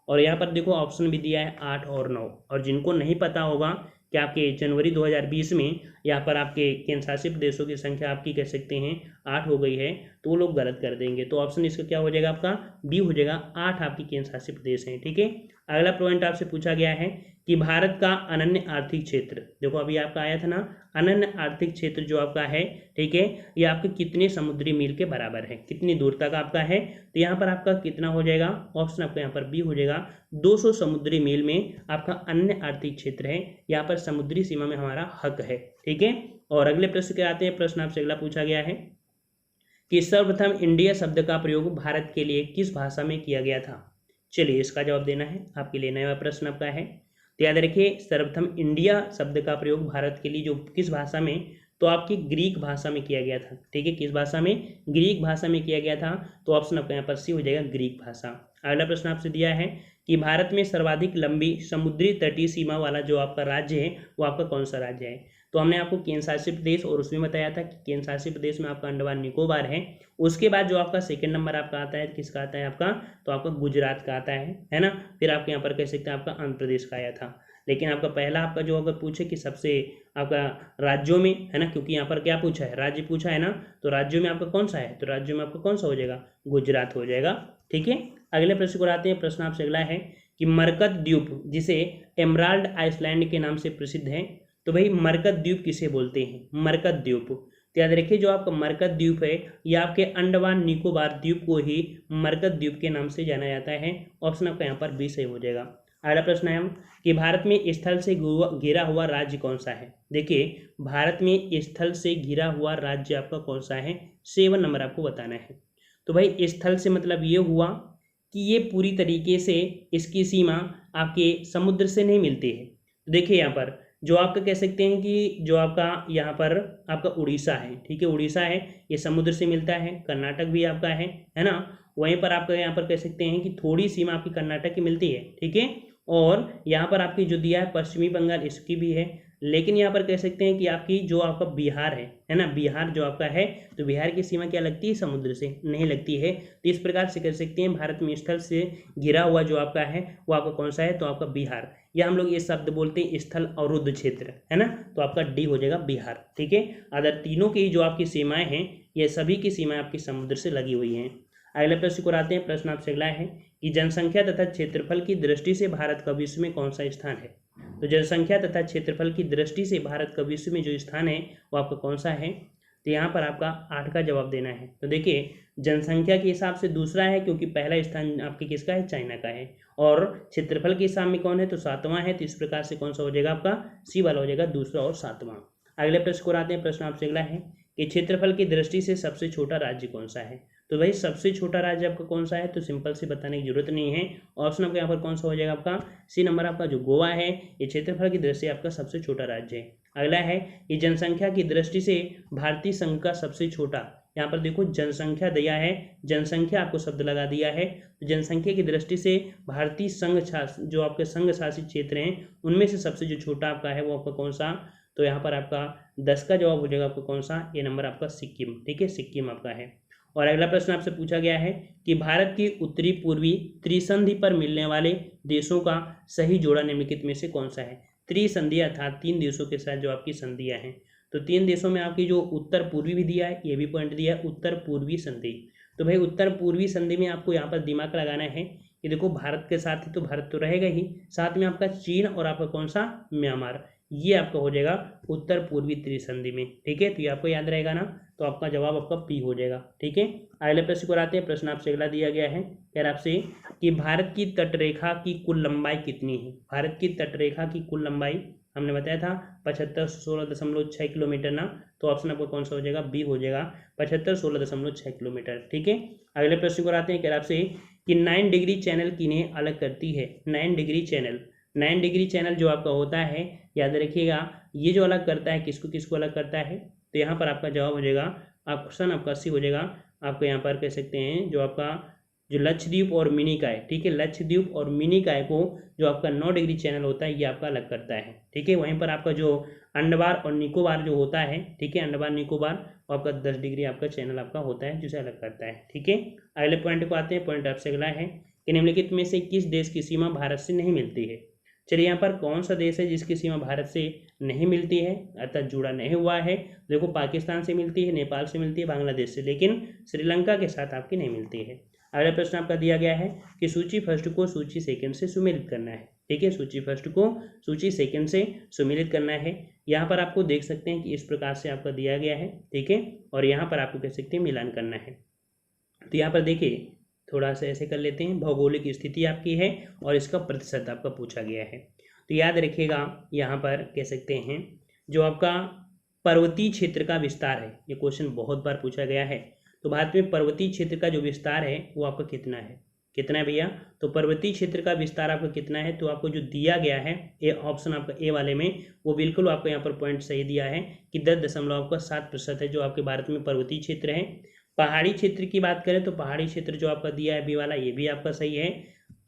और यहाँ पर देखो ऑप्शन भी दिया है 8 और 9। और जिनको नहीं पता होगा कि आपके जनवरी 2020 में यहाँ पर आपके केंद्र शासित प्रदेशों की संख्या आपकी कह सकते हैं 8 हो गई है, तो वो लोग गलत कर देंगे। तो ऑप्शन इसका क्या हो जाएगा, आपका बी हो जाएगा, 8 आपकी केंद्र शासित प्रदेश हैं, ठीक है। अगला पॉइंट आपसे पूछा गया है कि भारत का अनन्य आर्थिक क्षेत्र, देखो अभी आपका आया था ना, अनन्य आर्थिक क्षेत्र जो आपका है, ठीक है, ये आपके कितने समुद्री मील के बराबर है, कितनी दूर तक आपका है। तो यहाँ पर आपका कितना हो जाएगा, ऑप्शन आपका यहाँ पर बी हो जाएगा, 200 समुद्री मील में आपका अन्य आर्थिक क्षेत्र है, यहाँ पर समुद्री सीमा में हमारा हक है, ठीक है। और अगले प्रश्न के आते हैं, प्रश्न आपसे अगला पूछा गया है कि सर्वप्रथम इंडिया शब्द का प्रयोग भारत के लिए किस भाषा में किया गया था? चलिए इसका जवाब देना है, आपके लिए नया प्रश्न आपका है। तो याद रखिए सर्वप्रथम इंडिया शब्द का प्रयोग भारत के लिए जो किस भाषा में, तो आपकी ग्रीक भाषा में किया गया था। ठीक है, किस भाषा में? ग्रीक भाषा में किया गया था। तो ऑप्शन आपका यहाँ पर सी हो जाएगा, ग्रीक भाषा। अगला प्रश्न आपसे दिया है कि भारत में सर्वाधिक लंबी समुद्री तटीय सीमा वाला जो आपका राज्य है वो आपका कौन सा राज्य है? तो हमने आपको केंद्र शासित प्रदेश और उसमें बताया था कि केंद्र शासित प्रदेश में आपका अंडमान निकोबार है। उसके बाद जो आपका सेकंड नंबर आपका आता है, किसका आता है आपका? तो आपका गुजरात का आता है ना। फिर आपके यहाँ पर कह सकते हैं आपका आंध्र प्रदेश का आया था। लेकिन आपका पहला आपका जो अगर पूछे कि सबसे आपका राज्यों में, है ना, क्योंकि यहाँ पर क्या पूछा है? राज्य पूछा है ना, तो राज्यों में आपका कौन सा है? तो राज्यों में आपका कौन सा हो जाएगा? गुजरात हो जाएगा। ठीक है, अगले प्रश्न को आते हैं। प्रश्न आपसे अगला है कि मरकत द्वीप जिसे एमराल्ड आइसलैंड के नाम से प्रसिद्ध है, तो भाई मरकत द्वीप किसे बोलते हैं? मरकत द्वीप, तो याद रखिए जो आपका मरकत द्वीप है ये आपके अंडमान निकोबार द्वीप को ही मरकत द्वीप के नाम से जाना जाता है। ऑप्शन आपका यहाँ पर बी सही हो जाएगा। अगला प्रश्न है कि भारत में स्थल से घिरा हुआ राज्य कौन सा है? देखिए भारत में स्थल से घिरा हुआ राज्य आपका कौन सा है? 7 नंबर आपको बताना है। तो भाई स्थल से मतलब ये हुआ कि ये पूरी तरीके से इसकी सीमा आपके समुद्र से नहीं मिलती है। देखिए यहाँ पर जो आपका कह सकते हैं कि जो आपका यहाँ पर आपका उड़ीसा है, ठीक है, उड़ीसा है, ये समुद्र से मिलता है। कर्नाटक भी आपका है ना। वहीं पर आपका यहाँ पर कह सकते हैं कि थोड़ी सीमा आपकी कर्नाटक की मिलती है। ठीक है, और यहाँ पर आपकी जो दिया है पश्चिमी बंगाल इसकी भी है। लेकिन यहाँ पर कह सकते हैं कि आपकी जो आपका बिहार है ना, बिहार जो आपका है, तो बिहार की सीमा क्या लगती है? समुद्र से नहीं लगती है। तो इस प्रकार से कह सकते हैं भारत में स्थल से घिरा हुआ जो आपका है वो आपका कौन सा है? तो आपका बिहार, या हम लोग ये शब्द बोलते हैं स्थल अवरुद्ध क्षेत्र, है ना। तो आपका डी हो जाएगा बिहार। ठीक है, अदर तीनों की जो आपकी सीमाएं हैं ये सभी की सीमाएं आपकी समुद्र से लगी हुई हैं। अगले प्रश्न को आते हैं। प्रश्न आपसे अगला है कि जनसंख्या तथा क्षेत्रफल की दृष्टि से भारत का विश्व में कौन सा स्थान है? तो जनसंख्या तथा क्षेत्रफल की दृष्टि से भारत का विश्व में जो स्थान है वो आपका कौन सा है? तो यहाँ पर आपका 8 का जवाब देना है। तो देखिए जनसंख्या के हिसाब से दूसरा है, क्योंकि पहला स्थान आपके किसका है? चाइना का है। और क्षेत्रफल के हिसाब में कौन है? तो 7वां है। तो इस प्रकार से कौन सा हो जाएगा आपका? सी वाला हो जाएगा, दूसरा और 7वां। अगले प्रश्न को आते हैं। प्रश्न आपसे अगला है कि क्षेत्रफल की दृष्टि से सबसे छोटा राज्य कौन सा है? तो भाई सबसे छोटा राज्य आपका कौन सा है? तो सिंपल से बताने की जरूरत नहीं है। ऑप्शन आपका यहाँ पर कौन सा हो जाएगा? आपका सी नंबर आपका जो गोवा है, ये क्षेत्रफल की दृष्टि से आपका सबसे छोटा राज्य है। अगला है कि जनसंख्या की दृष्टि से भारतीय संघ का सबसे छोटा, यहाँ पर देखो जनसंख्या दिया है, जनसंख्या आपको शब्द लगा दिया है। तो जनसंख्या की दृष्टि से भारतीय संघ जो आपके संघ शासित क्षेत्र हैं उनमें से सबसे जो छोटा आपका है वो आपका कौन सा? तो यहाँ पर आपका 10 का जवाब हो जाएगा आपको कौन सा? ये नंबर आपका सिक्किम। ठीक है, सिक्किम आपका है। और अगला प्रश्न आपसे पूछा गया है कि भारत की उत्तरी पूर्वी त्रिसंधि पर मिलने वाले देशों का सही जोड़ा निम्नलिखित में से कौन सा है? त्रिसंधि अर्थात 3 देशों के साथ जो आपकी संधियां हैं, तो 3 देशों में आपकी जो उत्तर पूर्वी भी दिया है, ये भी पॉइंट दिया है, उत्तर पूर्वी संधि। तो भाई उत्तर पूर्वी संधि में आपको यहाँ पर दिमाग लगाना है कि देखो भारत के साथ ही तो भारत तो रहेगा ही, साथ में आपका चीन और आपका कौन सा? म्यांमार, ये आपका हो जाएगा उत्तर पूर्वी त्रिसंधि में। ठीक है, तो ये आपको याद रहेगा ना। तो आपका जवाब आपका पी हो जाएगा। ठीक है, अगले प्रश्न को आते हैं। प्रश्न आपसे अगला दिया गया है कह रहा आपसे कि भारत की तटरेखा की कुल लंबाई कितनी है? भारत की तटरेखा की कुल लंबाई हमने बताया था 7516.6 किलोमीटर ना। तो ऑप्शन आपका कौन सा हो जाएगा? बी हो जाएगा, 7516.6 किलोमीटर। ठीक है, अगले प्रश्न को आते हैं कह रहा आपसे कि 9 डिग्री चैनल किन्हें अलग करती है? 9 डिग्री चैनल, 9 डिग्री चैनल जो आपका होता है, याद रखिएगा ये जो अलग करता है किसको किसको अलग करता है? तो यहाँ पर आपका जवाब हो जाएगा ऑप्शन आपका सी हो जाएगा। आपको यहाँ पर कह सकते हैं जो आपका जो लक्षद्वीप और मिनिकॉय, ठीक है, लक्षद्वीप और मिनिकॉय को जो आपका 9 डिग्री चैनल होता है ये आपका अलग करता है। ठीक है, वहीं पर आपका जो अंडमान और निकोबार जो होता है, ठीक है, अंडमान निकोबार आपका 10 डिग्री आपका चैनल आपका होता है जिसे अलग करता है। ठीक है, अगले पॉइंट को आते हैं। पॉइंट आपसे अगला है कि निम्नलिखित में से किस देश की सीमा भारत से नहीं मिलती है? चलिए यहाँ पर कौन सा देश है जिसकी सीमा भारत से नहीं मिलती है, अर्थात जुड़ा नहीं हुआ है? देखो पाकिस्तान से मिलती है, नेपाल से मिलती है, बांग्लादेश से, लेकिन श्रीलंका के साथ आपकी नहीं मिलती है। अगला प्रश्न आपका दिया गया है कि सूची फर्स्ट को सूची सेकंड से सुमेलित करना है। ठीक है, सूची फर्स्ट को सूची सेकंड से सुमेलित करना है। यहाँ पर आपको देख सकते हैं कि इस प्रकार से आपका दिया गया है। ठीक है, और यहाँ पर आपको कह सकते हैं मिलान करना है। तो यहाँ पर देखिए थोड़ा सा ऐसे कर लेते हैं, भौगोलिक स्थिति आपकी है और इसका प्रतिशत आपका पूछा गया है। तो याद रखिएगा यहाँ पर कह सकते हैं जो आपका पर्वतीय क्षेत्र का विस्तार है, ये क्वेश्चन बहुत बार पूछा गया है। तो भारत में पर्वतीय क्षेत्र का जो विस्तार है वो आपका कितना है, कितना है भैया? तो पर्वतीय क्षेत्र का विस्तार आपका कितना है, तो आपको जो दिया गया है ए ऑप्शन आपका ए वाले में, वो बिल्कुल आपको यहाँ पर पॉइंट सही दिया है कि 10.7% है जो आपके भारत में पर्वतीय क्षेत्र है। पहाड़ी क्षेत्र की बात करें तो पहाड़ी क्षेत्र जो आपका दिया है बी वाला, ये भी आपका सही है,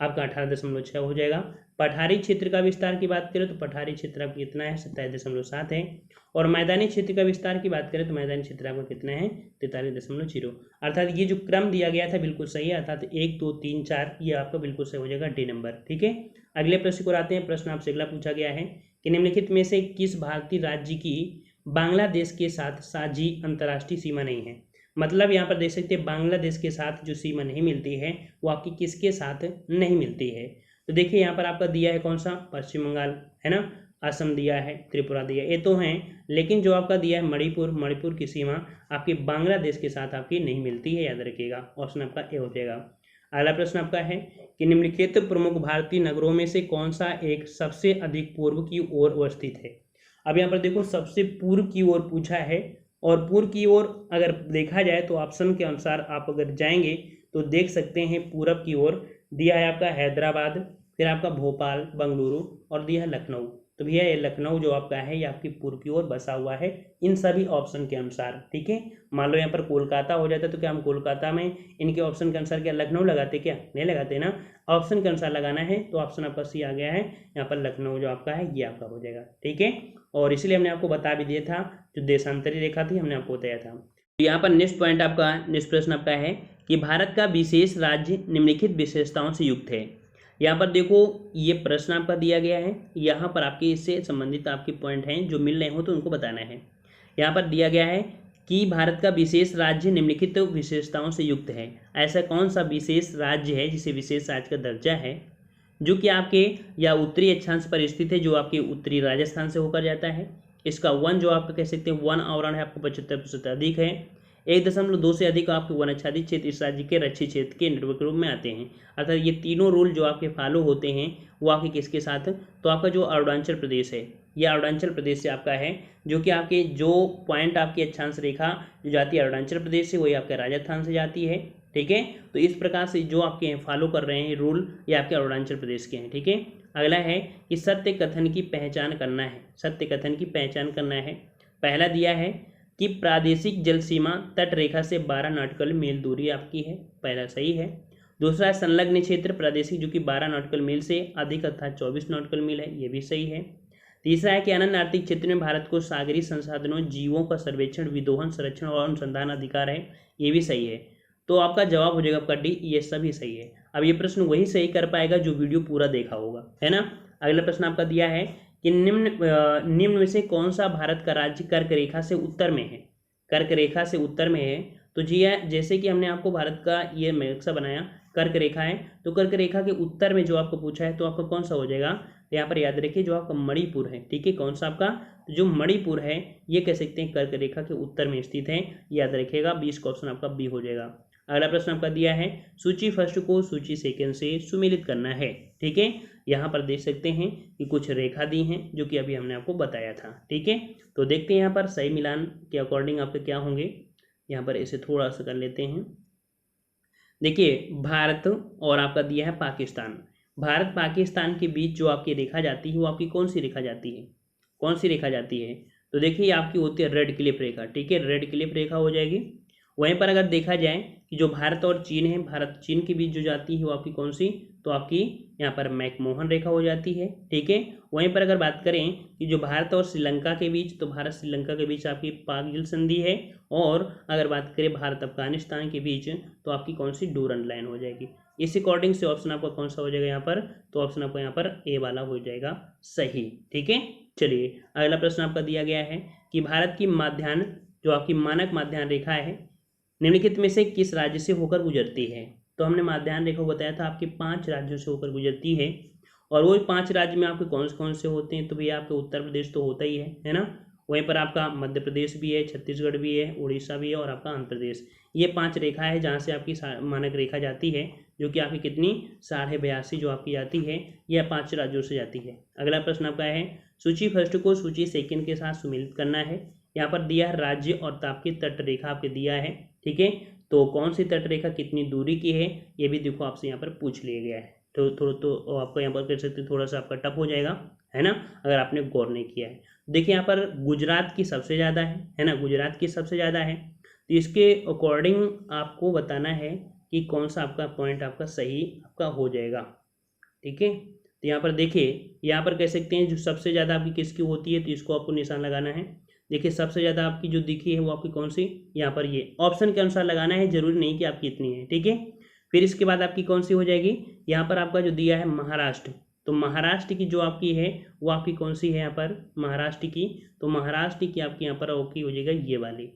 आपका 18.6 हो जाएगा। पठारी क्षेत्र का विस्तार की बात करें तो पठारी क्षेत्र आपका कितना है, 27.7 है। और मैदानी क्षेत्र का विस्तार की बात करें तो मैदानी क्षेत्र आपका कितना है, 43.0। अर्थात ये जो क्रम दिया गया था बिल्कुल सही है, अर्थात 1 2 3 4 ये आपका बिल्कुल सही हो जाएगा, डी नंबर। ठीक है, अगले प्रश्न को आते हैं। प्रश्न आपसे अगला पूछा गया है कि निम्नलिखित में से किस भारतीय राज्य की बांग्लादेश के साथ साझी अंतर्राष्ट्रीय सीमा नहीं है। मतलब यहाँ पर देख सकते हैं बांग्लादेश के साथ जो सीमा नहीं मिलती है वो आपकी किसके साथ नहीं मिलती है। तो देखिए यहाँ पर आपका दिया है कौन सा, पश्चिम बंगाल है ना, असम दिया है, त्रिपुरा दिया है, ये तो हैं, लेकिन जो आपका दिया है मणिपुर, मणिपुर की सीमा आपकी बांग्लादेश के साथ आपकी नहीं मिलती है, याद रखिएगा, ऑप्शन आपका ए हो जाएगा। अगला प्रश्न आपका है कि निम्नलिखित प्रमुख भारतीय नगरों में से कौन सा एक सबसे अधिक पूर्व की ओर अवस्थित है। अब यहाँ पर देखो सबसे पूर्व की ओर पूछा है, और पूर्व की ओर अगर देखा जाए तो ऑप्शन के अनुसार आप अगर जाएंगे तो देख सकते हैं पूरब की ओर दिया है आपका हैदराबाद, फिर आपका भोपाल, बेंगलुरु और दिया है लखनऊ। तो भैया ये लखनऊ जो आपका है ये आपकी पूर्व की ओर बसा हुआ है इन सभी ऑप्शन के अनुसार। ठीक है, मान लो यहाँ पर कोलकाता हो जाता तो क्या हम कोलकाता में इनके ऑप्शन के अनुसार क्या लखनऊ लगाते, क्या नहीं लगाते ना, ऑप्शन के अनुसार लगाना है तो ऑप्शन आपका सी आ गया है, यहाँ पर लखनऊ जो आपका है ये आपका हो जाएगा। ठीक है, और इसलिए हमने आपको बता भी दिया था, जो देशांतरी रेखा थी हमने आपको बताया था। तो यहाँ पर नेक्स्ट पॉइंट आपका, नेक्स्ट प्रश्न आपका है कि भारत का विशेष राज्य निम्नलिखित विशेषताओं से युक्त है। यहाँ पर देखो ये प्रश्न आपका दिया गया है, यहाँ पर आपके इससे संबंधित आपके पॉइंट हैं जो मिल रहे हो तो उनको बताना है। यहाँ पर दिया गया है कि भारत का विशेष राज्य निम्नलिखित विशेषताओं से युक्त है। ऐसा कौन सा विशेष राज्य है जिसे विशेष राज्य का दर्जा है, जो कि आपके या उत्तरी अक्षांश पर स्थित है, जो आपके उत्तरी राजस्थान से होकर जाता है। इसका वन जो आपका कह सकते हैं वन आवरण है आपको 75% अधिक है। 1.2 से अधिक आपके वन आच्छादित क्षेत्र इस राज्य के रक्षित क्षेत्र के नेटवर्क रूप में आते हैं। अर्थात ये तीनों रूल जो आपके फॉलो होते हैं वो आपके किसके साथ, तो आपका जो अरुणाचल प्रदेश है ये अरुणाचल प्रदेश से आपका है, जो कि आपके जो पॉइंट आपकी अक्षांश रेखा जो जाती है अरुणाचल प्रदेश से वही आपके राजस्थान से जाती है। ठीक है, तो इस प्रकार से जो आपके फॉलो कर रहे हैं रूल ये आपके अरुणाचल प्रदेश के हैं। ठीक है, अगला है कि सत्य कथन की पहचान करना है, सत्य कथन की पहचान करना है। पहला दिया है कि प्रादेशिक जल सीमा तट रेखा से 12 नॉटिकल मील दूरी आपकी है, पहला सही है। दूसरा है संलग्न क्षेत्र प्रादेशिक जो कि 12 नॉटिकल मील से अधिक अर्थात 24 नॉटिकल मील है, ये भी सही है। तीसरा है कि अनन्य आर्थिक क्षेत्र में भारत को सागरीय संसाधनों, जीवों का सर्वेक्षण, विदोहन, संरक्षण और अनुसंधान अधिकार है, ये भी सही है। तो आपका जवाब हो जाएगा आपका डी, ये सभी सही है। अब ये प्रश्न वही सही कर पाएगा जो वीडियो पूरा देखा होगा, है ना। अगला प्रश्न आपका दिया है कि निम्न में से कौन सा भारत का राज्य कर्क रेखा से उत्तर में है, कर्क रेखा से उत्तर में है। तो जी है, जैसे कि हमने आपको भारत का ये नक्शा बनाया, कर्क रेखा है, तो कर्क रेखा के उत्तर में जो आपको पूछा है तो आपका कौन सा हो जाएगा, तो यहाँ पर याद रखिए जो आपका मणिपुर है। ठीक है, कौन सा आपका, तो जो मणिपुर है ये कह सकते हैं कर्क रेखा के उत्तर में स्थित है, याद रखिएगा। 20 का ऑप्शन आपका बी हो जाएगा। अगला प्रश्न आपका दिया है सूची फर्स्ट को सूची सेकंड से सुमेलित करना है। ठीक है, यहाँ पर देख सकते हैं कि कुछ रेखा दी हैं जो कि अभी हमने आपको बताया था। ठीक है, तो देखते हैं यहाँ पर सही मिलान के अकॉर्डिंग आपके क्या होंगे। यहाँ पर इसे थोड़ा सा कर लेते हैं। देखिए भारत और आपका दिया है पाकिस्तान, भारत पाकिस्तान के बीच जो आपकी रेखा जाती है वो आपकी कौन सी रेखा जाती है, कौन सी रेखा जाती है, तो देखिए आपकी होती है रेड क्लिफ रेखा। ठीक है, रेड क्लिफ रेखा हो जाएगी। वहीं पर अगर देखा जाए कि जो भारत और चीन है, भारत चीन के बीच जो जाती है वो आपकी कौन सी, तो आपकी यहाँ पर मैकमोहन रेखा हो जाती है। ठीक है, वहीं पर अगर बात करें कि जो भारत और श्रीलंका के बीच, तो भारत श्रीलंका के बीच आपकी कारगिल संधि है। और अगर बात करें भारत अफगानिस्तान के बीच तो आपकी कौन सी डूरन लाइन हो जाएगी। इस अकॉर्डिंग से ऑप्शन आपका कौन सा हो जाएगा यहाँ पर, तो ऑप्शन आपका यहाँ पर ए वाला हो जाएगा सही। ठीक है, चलिए अगला प्रश्न आपका दिया गया है कि भारत की माध्यान्ह जो आपकी मानक माध्यान्ह रेखा है निम्नलिखित में से किस राज्य से होकर गुजरती है। तो हमने माध्यान्ह रेखा बताया था आपके 5 राज्यों से होकर गुजरती है, और वो 5 राज्य में आपके कौन से होते हैं, तो भैया आपके उत्तर प्रदेश तो होता ही है ना। वहीं पर आपका मध्य प्रदेश भी है, छत्तीसगढ़ भी है, उड़ीसा भी है और आपका आंध्र प्रदेश। ये 5 रेखा है जहाँ से आपकी मानक रेखा जाती है, जो कि आपकी कितनी 82.5 जो आपकी जाती है, यह 5 राज्यों से जाती है। अगला प्रश्न आपका है सूची फर्स्ट को सूची सेकंड के साथ सुमेलित करना है। यहाँ पर दिया है राज्य और ताप की तट रेखा आपके दिया है। ठीक है, तो कौन सी तटरेखा कितनी दूरी की है ये भी देखो आपसे यहाँ पर पूछ लिया गया है। तो थोड़ा तो आपको यहाँ पर कह सकते थोड़ा सा आपका टफ हो जाएगा, है ना, अगर आपने गौर नहीं किया है। देखिए यहाँ पर गुजरात की सबसे ज़्यादा है ना, गुजरात की सबसे ज़्यादा है। तो इसके अकॉर्डिंग आपको बताना है कि कौन सा आपका पॉइंट आपका सही आपका हो जाएगा। ठीक है, तो यहाँ पर देखिए, यहाँ पर कह सकते हैं जो सबसे ज़्यादा आपकी किसकी होती है, तो इसको आपको निशान लगाना है। देखिए सबसे ज़्यादा आपकी जो दिखी है वो आपकी कौन सी, यहाँ पर ये ऑप्शन के अनुसार लगाना है, जरूरी नहीं कि आपकी इतनी है। ठीक है, फिर इसके बाद आपकी कौन सी हो जाएगी, यहाँ पर आपका जो दिया है महाराष्ट्र, तो महाराष्ट्र की जो आपकी है वो आपकी कौन सी है यहाँ पर महाराष्ट्र की, तो महाराष्ट्र की आपकी यहाँ पर ओके हो जाएगा ये वाली।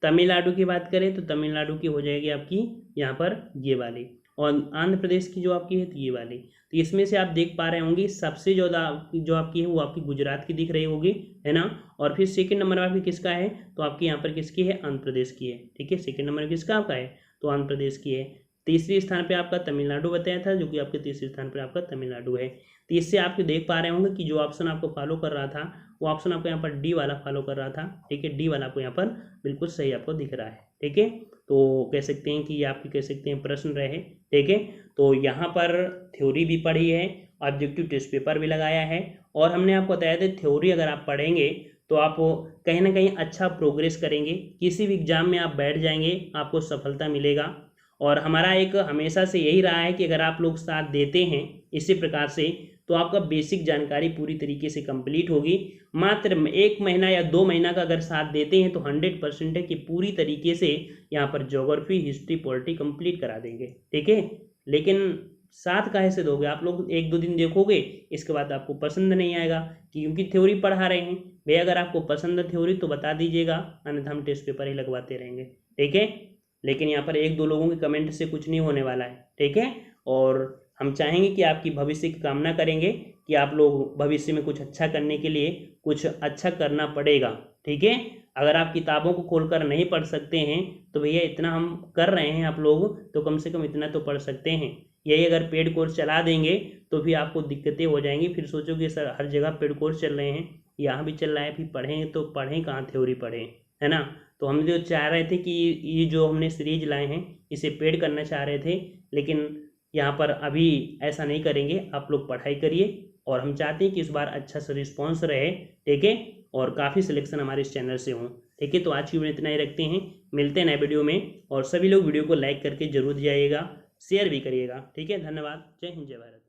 तमिलनाडु की बात करें तो तमिलनाडु की हो जाएगी आपकी यहाँ पर ये वाली, और आंध्र प्रदेश की जो आपकी है तो ये वाली। तो इसमें से आप देख पा रहे होंगे सबसे ज़्यादा जो आपकी है वो आपकी गुजरात की दिख रही होगी, है ना। और फिर सेकंड नंबर आपकी किसका है, तो आपकी यहाँ पर किसकी है, आंध्र प्रदेश की है। ठीक है, सेकंड नंबर किसका आपका है, तो आंध्र प्रदेश की है। तीसरे स्थान पे आपका तमिलनाडु बताया था, जो कि आपके तीसरे स्थान पर आपका तमिलनाडु है। तो इससे आप देख पा रहे होंगे कि जो ऑप्शन आपको फॉलो कर रहा था वो ऑप्शन आपको यहाँ पर डी वाला फॉलो कर रहा था। ठीक है, डी वाला आपको यहाँ पर बिल्कुल सही आपको दिख रहा है। ठीक है, तो कह सकते हैं कि ये आपके कह सकते हैं प्रश्न रहे। ठीक है, तो यहाँ पर थ्योरी भी पढ़ी है, ऑब्जेक्टिव टेस्ट पेपर भी लगाया है, और हमने आपको बताया था थ्योरी अगर आप पढ़ेंगे तो आप कहीं ना कहीं अच्छा प्रोग्रेस करेंगे, किसी भी एग्जाम में आप बैठ जाएंगे, आपको सफलता मिलेगा। और हमारा एक हमेशा से यही रहा है कि अगर आप लोग साथ देते हैं इसी प्रकार से तो आपका बेसिक जानकारी पूरी तरीके से कंप्लीट होगी। मात्र 1 महीना या 2 महीना का अगर साथ देते हैं तो 100% है कि पूरी तरीके से यहाँ पर ज्योग्राफी, हिस्ट्री, पॉलिटी कंप्लीट करा देंगे। ठीक है, लेकिन साथ काहे से दोगे, आप लोग 1-2 दिन देखोगे, इसके बाद आपको पसंद नहीं आएगा क्योंकि थ्योरी पढ़ा रहे हैं। भैया अगर आपको पसंद है थ्योरी तो बता दीजिएगा, अन्यथा हम टेस्ट पेपर ही लगवाते रहेंगे। ठीक है, लेकिन यहाँ पर 1-2 लोगों के कमेंट से कुछ नहीं होने वाला है। ठीक है, और हम चाहेंगे कि आपकी भविष्य की कामना करेंगे कि आप लोग भविष्य में कुछ अच्छा करने के लिए कुछ अच्छा करना पड़ेगा। ठीक है, अगर आप किताबों को खोलकर नहीं पढ़ सकते हैं तो भैया इतना हम कर रहे हैं आप लोग, तो कम से कम इतना तो पढ़ सकते हैं। यही अगर पेड कोर्स चला देंगे तो फिर आपको दिक्कतें हो जाएंगी, फिर सोचोगे सर हर जगह पेड कोर्स चल रहे हैं, यहाँ भी चल रहा है, फिर पढ़ें तो पढ़ें कहाँ, थ्योरी पढ़ें, है ना। तो हम जो चाह रहे थे कि ये जो हमने सीरीज लाए हैं इसे पेड करना चाह रहे थे, लेकिन यहाँ पर अभी ऐसा नहीं करेंगे, आप लोग पढ़ाई करिए, और हम चाहते हैं कि इस बार अच्छा सा रिस्पॉन्स रहे। ठीक है, और काफ़ी सिलेक्शन हमारे इस चैनल से हों। ठीक है, तो आज की वीडियो इतना ही रखते हैं, मिलते हैं नए वीडियो में, और सभी लोग वीडियो को लाइक करके जरूर जाइएगा, शेयर भी करिएगा। ठीक है, धन्यवाद, जय हिंद, जय भारत।